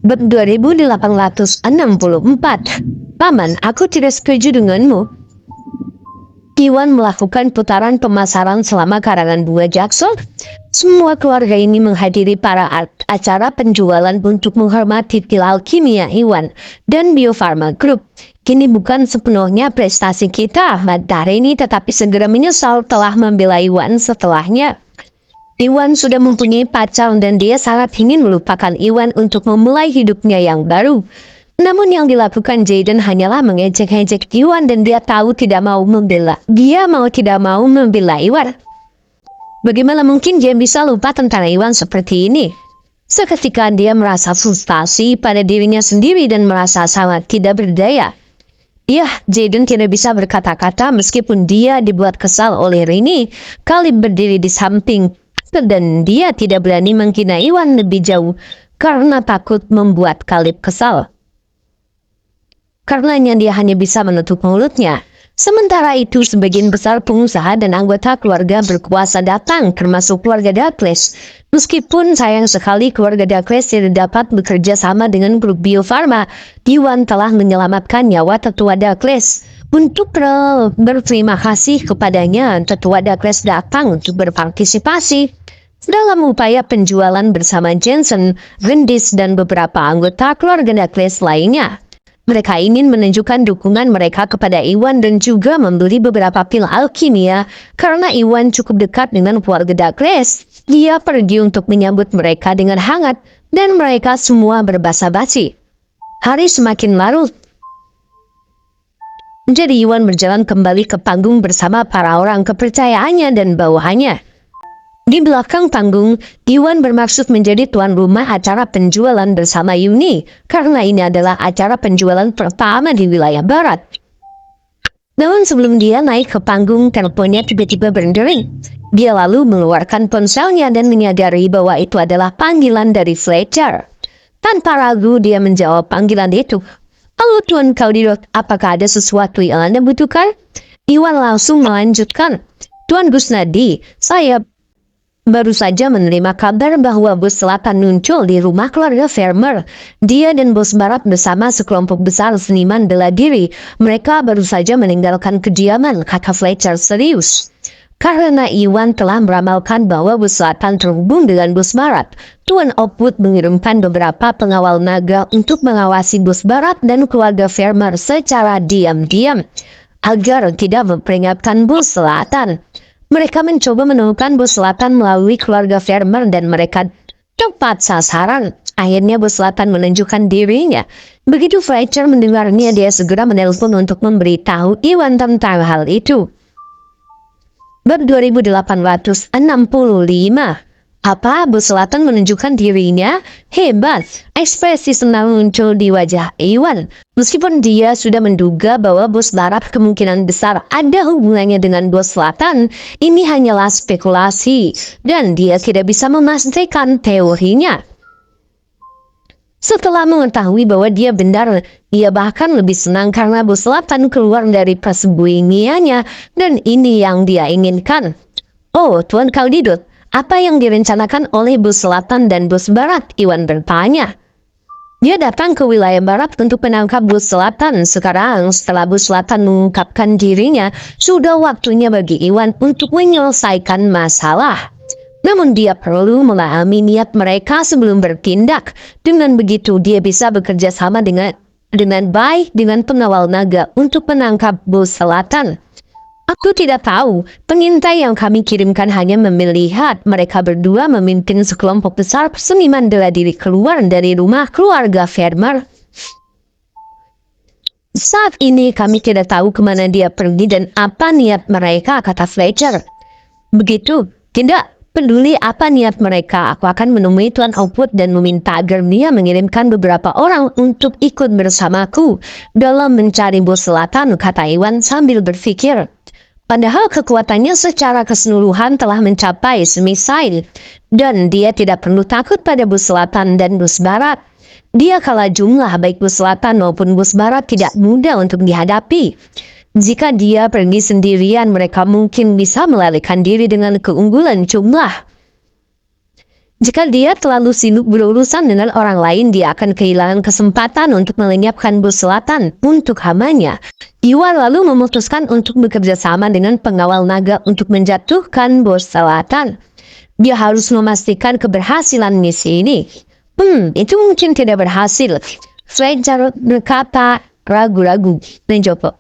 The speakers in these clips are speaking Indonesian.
Bab 2864. Paman, aku tidak setuju denganmu. Iwan melakukan putaran pemasaran selama karangan bunga Jackson. Semua keluarga ini menghadiri para acara penjualan untuk menghormati Tilal Kimia Iwan dan Bio Farma Group. Kini bukan sepenuhnya prestasi kita, Ahmad Tahrini, tetapi segera menyesal telah membela Iwan setelahnya. Iwan sudah mempunyai pacar dan dia sangat ingin melupakan Iwan untuk memulai hidupnya yang baru. Namun yang dilakukan Jaden hanyalah mengejek-ejek Iwan dan dia tahu tidak mau membela. Dia tidak mau membela Iwan. Bagaimana mungkin dia bisa lupa tentang Iwan seperti ini? Seketika dia merasa frustasi pada dirinya sendiri dan merasa sangat tidak berdaya. Jaden tidak bisa berkata-kata meskipun dia dibuat kesal oleh Rini. Kalib berdiri di samping dan dia tidak berani menghina Iwan lebih jauh karena takut membuat Kalib kesal. Karenanya dia hanya bisa menutup mulutnya. Sementara itu sebagian besar pengusaha dan anggota keluarga berkuasa datang, termasuk keluarga Douglas. Meskipun sayang sekali keluarga Douglas tidak dapat bekerja sama dengan grup Bio Farma, Iwan telah menyelamatkan nyawa tetua Douglas. Untuk berterima kasih kepadanya, tetua Douglas datang untuk berpartisipasi dalam upaya penjualan bersama Jensen, Vendis, dan beberapa anggota keluarga Douglas lainnya. Mereka ingin menunjukkan dukungan mereka kepada Iwan dan juga membeli beberapa pil alkimia karena Iwan cukup dekat dengan keluarga Douglas. Dia pergi untuk menyambut mereka dengan hangat dan mereka semua berbasa-basi. Hari semakin larut. Jadi Iwan berjalan kembali ke panggung bersama para orang kepercayaannya dan bawahannya. Di belakang panggung, Iwan bermaksud menjadi tuan rumah acara penjualan bersama Yuni, karena ini adalah acara penjualan pertama di wilayah barat. Namun sebelum dia naik ke panggung, teleponnya tiba-tiba berdering. Dia lalu mengeluarkan ponselnya dan menyadari bahwa itu adalah panggilan dari Fletcher. Tanpa ragu, dia menjawab panggilan itu. "Halo Tuan Kaudidot, apakah ada sesuatu yang Anda butuhkan?" Iwan langsung melanjutkan. "Tuan Gusnadi, saya baru saja menerima kabar bahwa bos selatan muncul di rumah keluarga Farmer. Dia dan bos barat bersama sekelompok besar seniman bela diri. Mereka baru saja meninggalkan kediaman," kata Fletcher serius. Karena Iwan telah meramalkan bahwa bos selatan terhubung dengan bos barat, Tuan Opwood mengirimkan beberapa pengawal naga untuk mengawasi bos barat dan keluarga Farmer secara diam-diam agar tidak memperingatkan bos selatan. Mereka mencoba menemukan bos selatan melalui keluarga Farmer dan mereka tepat sasaran. Akhirnya bos selatan menunjukkan dirinya. Begitu Fletcher mendengarnya, dia segera menelpon untuk memberitahu Iwan tentang hal itu. Bab 2865. Apa? Bos selatan menunjukkan dirinya? Hebat! Ekspresi senang muncul di wajah Iwan. Meskipun dia sudah menduga bahwa bos barat kemungkinan besar ada hubungannya dengan bos selatan, ini hanyalah spekulasi dan dia tidak bisa memastikan teorinya. Setelah mengetahui bahwa dia benar, ia bahkan lebih senang karena bos selatan keluar dari persembunyiannya dan ini yang dia inginkan. "Oh, Tuan Kaudidot, apa yang direncanakan oleh bos selatan dan bos barat?" Iwan bertanya. Dia datang ke wilayah barat untuk menangkap bos selatan. Sekarang setelah bos selatan mengungkapkan dirinya, sudah waktunya bagi Iwan untuk menyelesaikan masalah. Namun dia perlu memahami niat mereka sebelum bertindak. Dengan begitu dia bisa bekerja sama dengan baik dengan pengawal naga untuk menangkap bos selatan. "Aku tidak tahu. Pengintai yang kami kirimkan hanya melihat mereka berdua memimpin sekelompok besar seniman bela diri keluar dari rumah keluarga Farmer. Saat ini kami tidak tahu kemana dia pergi dan apa niat mereka," kata Fletcher. "Begitu, tidak peduli apa niat mereka. Aku akan menemui Tuan Opwood dan meminta agar dia mengirimkan beberapa orang untuk ikut bersamaku dalam mencari bos selatan," kata Iwan sambil berpikir. Padahal kekuatannya secara keseluruhan telah mencapai semisail, dan dia tidak perlu takut pada bos selatan dan bos barat. Dia kalah jumlah, baik bos selatan maupun bos barat tidak mudah untuk dihadapi. Jika dia pergi sendirian, mereka mungkin bisa melarikan diri dengan keunggulan jumlah. Jika dia terlalu sibuk berurusan dengan orang lain, dia akan kehilangan kesempatan untuk melenyapkan bos selatan untuk hamanya. Iwan lalu memutuskan untuk bekerja sama dengan pengawal naga untuk menjatuhkan bos selatan. Dia harus memastikan keberhasilan misi ini. Itu mungkin tidak berhasil. Fletcher berkata ragu-ragu menjawab.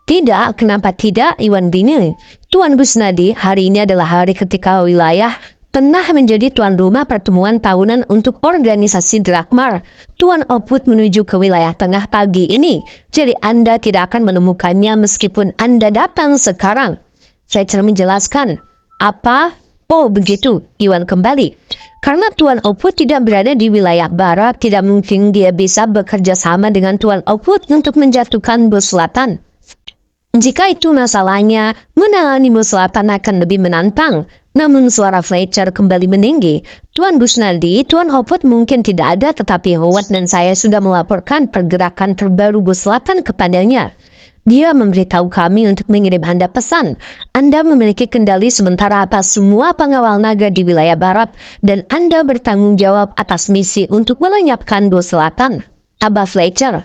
Tidak, kenapa tidak? Iwan bingung. Tuan Busnadi, hari ini adalah hari ketika wilayah tengah menjadi tuan rumah pertemuan tahunan untuk organisasi Drakmar. Tuan Oput menuju ke wilayah tengah pagi ini, jadi Anda tidak akan menemukannya meskipun Anda datang sekarang. Fletcher menjelaskan. Apa? Oh begitu, Iwan kembali. Karena Tuan Oput tidak berada di wilayah barat, tidak mungkin dia bisa bekerja sama dengan Tuan Oput untuk menjatuhkan bos selatan. Jika itu masalahnya, menangani bos selatan akan lebih menantang. Namun suara Fletcher kembali meninggi. Tuan Busnadi, Tuan Oput mungkin tidak ada, tetapi Howard dan saya sudah melaporkan pergerakan terbaru bos selatan kepadanya. Dia memberitahu kami untuk mengirim Anda pesan. Anda memiliki kendali sementara atas semua pengawal naga di wilayah barat, dan Anda bertanggung jawab atas misi untuk melenyapkan bos selatan. Abah Fletcher.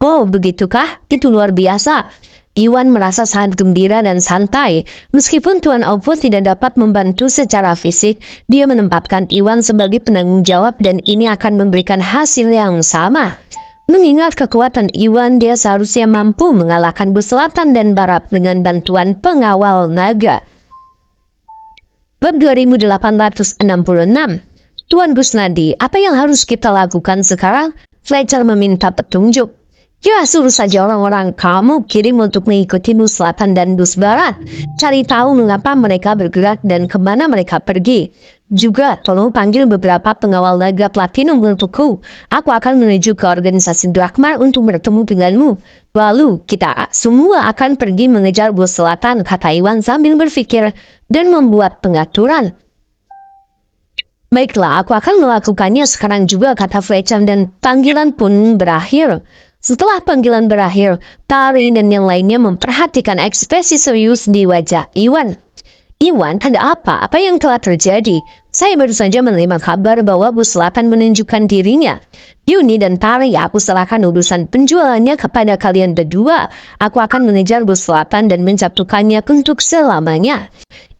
Oh, begitukah? Itu luar biasa. Iwan merasa sangat gembira dan santai. Meskipun Tuan Oput tidak dapat membantu secara fisik, dia menempatkan Iwan sebagai penanggung jawab dan ini akan memberikan hasil yang sama. Mengingat kekuatan Iwan, dia seharusnya mampu mengalahkan bos selatan dan barat dengan bantuan pengawal naga. Bab 2866. Tuan Busnadi, apa yang harus kita lakukan sekarang? Fletcher meminta petunjuk. Ya, suruh saja orang-orang kamu kirim untuk mengikuti bus selatan dan bus barat. Cari tahu mengapa mereka bergerak dan kemana mereka pergi. Juga tolong panggil beberapa pengawal naga platinum untukku. Aku akan menuju ke organisasi Drakmar untuk bertemu denganmu. Lalu kita semua akan pergi mengejar bus selatan, kata Iwan sambil berpikir dan membuat pengaturan. Baiklah, aku akan melakukannya sekarang juga, kata Fletcher, dan panggilan pun berakhir. Setelah panggilan berakhir, Tari dan yang lainnya memperhatikan ekspresi serius di wajah Iwan. Iwan, ada apa? Apa yang telah terjadi? Saya baru saja menerima kabar bahwa bus selatan menunjukkan dirinya. Yuni dan Tari, aku serahkan urusan penjualannya kepada kalian berdua. Aku akan mengejar bus selatan dan menjatuhkannya untuk selamanya.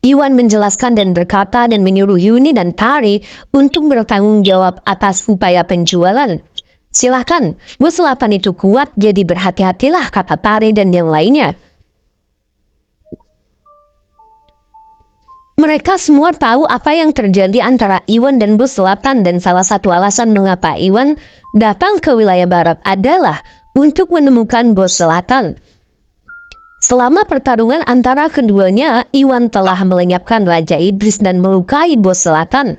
Iwan menjelaskan dan berkata dan menyuruh Yuni dan Tari untuk bertanggung jawab atas upaya penjualan. Silahkan, bus selatan itu kuat, jadi berhati-hatilah, kata Tari dan yang lainnya. Mereka semua tahu apa yang terjadi antara Iwan dan bus selatan, dan salah satu alasan mengapa Iwan datang ke wilayah barat adalah untuk menemukan bos selatan. Selama pertarungan antara keduanya, Iwan telah melenyapkan Raja Idris dan melukai bos selatan.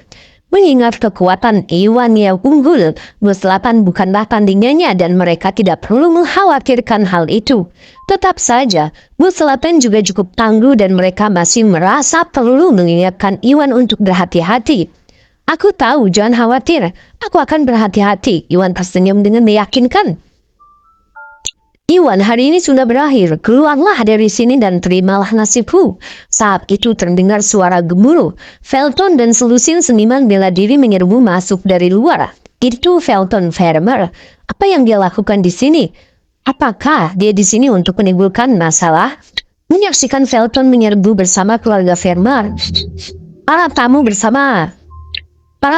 Mengingat kekuatan Iwan yang unggul, bos selatan bukanlah tandingannya dan mereka tidak perlu mengkhawatirkan hal itu. Tetap saja, bos selatan juga cukup tangguh dan mereka masih merasa perlu mengingatkan Iwan untuk berhati-hati. Aku tahu, jangan khawatir. Aku akan berhati-hati. Iwan tersenyum dengan meyakinkan. Iwan, hari ini sudah berakhir. Keluarlah dari sini dan terimalah nasibku. Saat itu terdengar suara gemuruh. Felton dan selusin seniman bela diri menyerbu masuk dari luar. Itu Felton Farmer. Apa yang dia lakukan di sini? Apakah dia di sini untuk menimbulkan masalah? Menyaksikan Felton menyerbu bersama keluarga Farmer. Para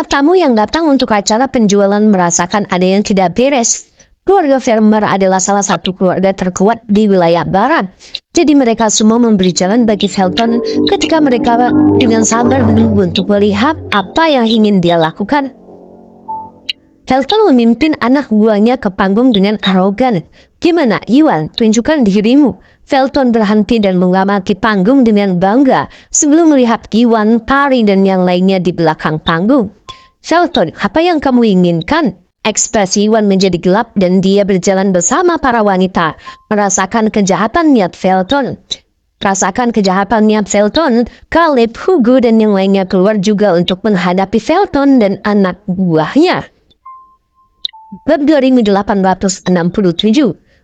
tamu yang datang untuk acara penjualan merasakan ada yang tidak beres. Keluarga Farmer adalah salah satu keluarga terkuat di wilayah barat. Jadi mereka semua memberi jalan bagi Felton ketika mereka dengan sabar menunggu untuk melihat apa yang ingin dia lakukan. Felton memimpin anak buahnya ke panggung dengan arogan. Gimana, Iwan? Tunjukkan dirimu. Felton berhenti dan mengamati panggung dengan bangga sebelum melihat Iwan, Tari, dan yang lainnya di belakang panggung. Felton, apa yang kamu inginkan? Ekspresi Iwan menjadi gelap dan dia berjalan bersama para wanita, merasakan kejahatan niat Felton. Caleb, Hugo, dan yang lainnya keluar juga untuk menghadapi Felton dan anak buahnya. Bab 2867.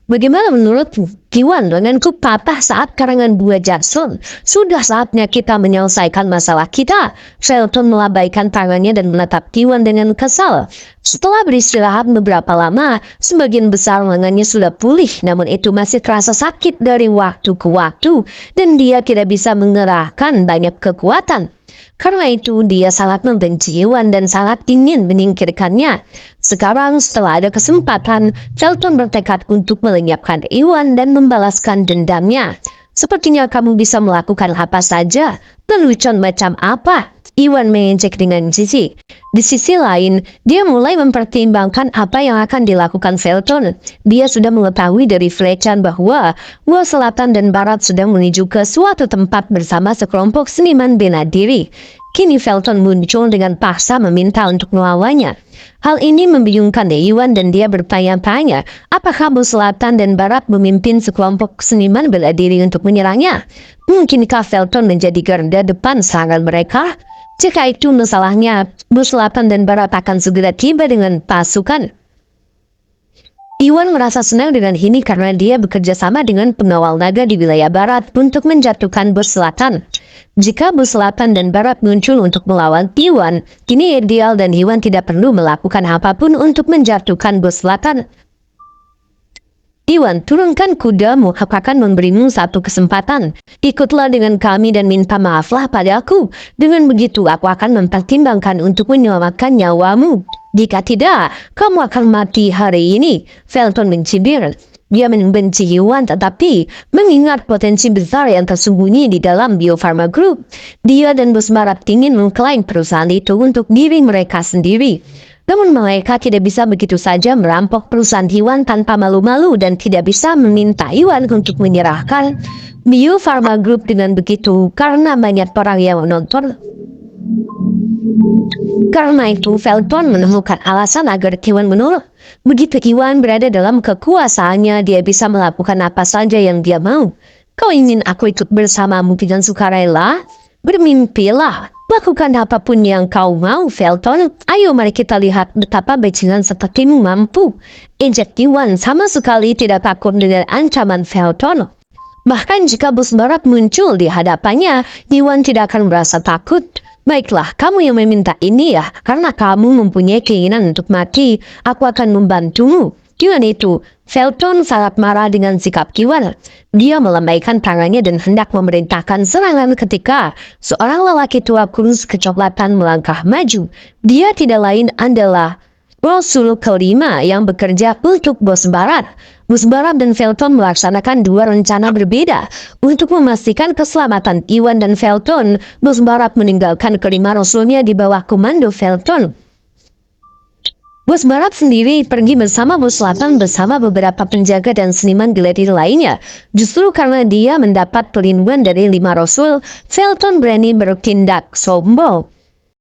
Bagaimana menurutmu? Kiwan, lenganku patah saat karangan buah jasun. Sudah saatnya kita menyelesaikan masalah kita. Felton melambaikan tangannya dan menatap Kiwan dengan kesal. Setelah beristirahat beberapa lama, sebagian besar lengannya sudah pulih, namun itu masih terasa sakit dari waktu ke waktu, dan dia tidak bisa mengerahkan banyak kekuatan. Karena itu dia sangat membenci Iwan dan sangat ingin menyingkirkannya. Sekarang setelah ada kesempatan, Felton bertekad untuk melenyapkan Iwan dan membalaskan dendamnya. Sepertinya kamu bisa melakukan apa saja. Lelucon macam apa? Iwan mengejek dengan jijik. Di sisi lain, dia mulai mempertimbangkan apa yang akan dilakukan Felton. Dia sudah mengetahui dari Fletchan bahwa Gua Selatan dan Barat sedang menuju ke suatu tempat bersama sekelompok seniman bela diri. Kini Felton muncul dengan paksa meminta untuk melawannya. Hal ini membingungkan Iwan dan dia bertanya-tanya, apakah Gua Selatan dan Barat memimpin sekelompok seniman bela diri untuk menyerangnya? Mungkinkah Felton menjadi garda depan serangan mereka? Jika itu masalahnya, Gua Selatan dan Barat akan segera tiba dengan pasukan. Iwan merasa senang dengan ini karena dia bekerja sama dengan pengawal naga di wilayah Barat untuk menjatuhkan Gua Selatan. Jika Gua Selatan dan Barat muncul untuk melawan Iwan, kini ideal dan Iwan tidak perlu melakukan apapun untuk menjatuhkan Gua Selatan. Iwan, turunkan kudamu, aku akan memberimu satu kesempatan. Ikutlah dengan kami dan minta maaflah padaku. Dengan begitu, aku akan mempertimbangkan untuk menyelamatkan nyawamu. Jika tidak, kamu akan mati hari ini. Felton mencibir. Dia membenci Iwan tetapi mengingat potensi besar yang tersembunyi di dalam Bio Farma Group. Dia dan Bos Barat ingin mengklaim perusahaan itu untuk diri mereka sendiri. Namun mereka tidak bisa begitu saja merampok perusahaan Iwan tanpa malu-malu dan tidak bisa meminta Iwan untuk menyerahkan Bio Farma Group dengan begitu karena banyak orang yang menonton. Karena itu, Felton menemukan alasan agar Iwan menolak. Begitu Iwan berada dalam kekuasaannya, dia bisa melakukan apa saja yang dia mau. Kau ingin aku ikut bersamamu dengan sukarela? Bermimpilah. Lakukan apapun yang kau mau, Felton. Ayo mari kita lihat betapa bajingan sepertimu mampu. Ejek Iwan sama sekali tidak takut dengan ancaman Felton. Bahkan jika Bos Barat muncul di hadapannya, Iwan tidak akan merasa takut. Baiklah, kamu yang meminta ini ya, karena kamu mempunyai keinginan untuk mati, aku akan membantumu. Dengan itu, Felton sangat marah dengan sikap Iwan. Dia melambaikan tangannya dan hendak memerintahkan serangan ketika seorang lelaki tua kurus kecoklatan melangkah maju. Dia tidak lain adalah Rasul kelima yang bekerja untuk Bos Barat. Bos Barat dan Felton melaksanakan dua rencana berbeda. Untuk memastikan keselamatan Iwan dan Felton, Bos Barat meninggalkan kelima Rasulnya di bawah komando Felton. Bos Barat sendiri pergi bersama Bos Selatan bersama beberapa penjaga dan seniman bela diri lainnya. Justru karena dia mendapat perlindungan dari lima Rasul, Felton berani bertindak sombong.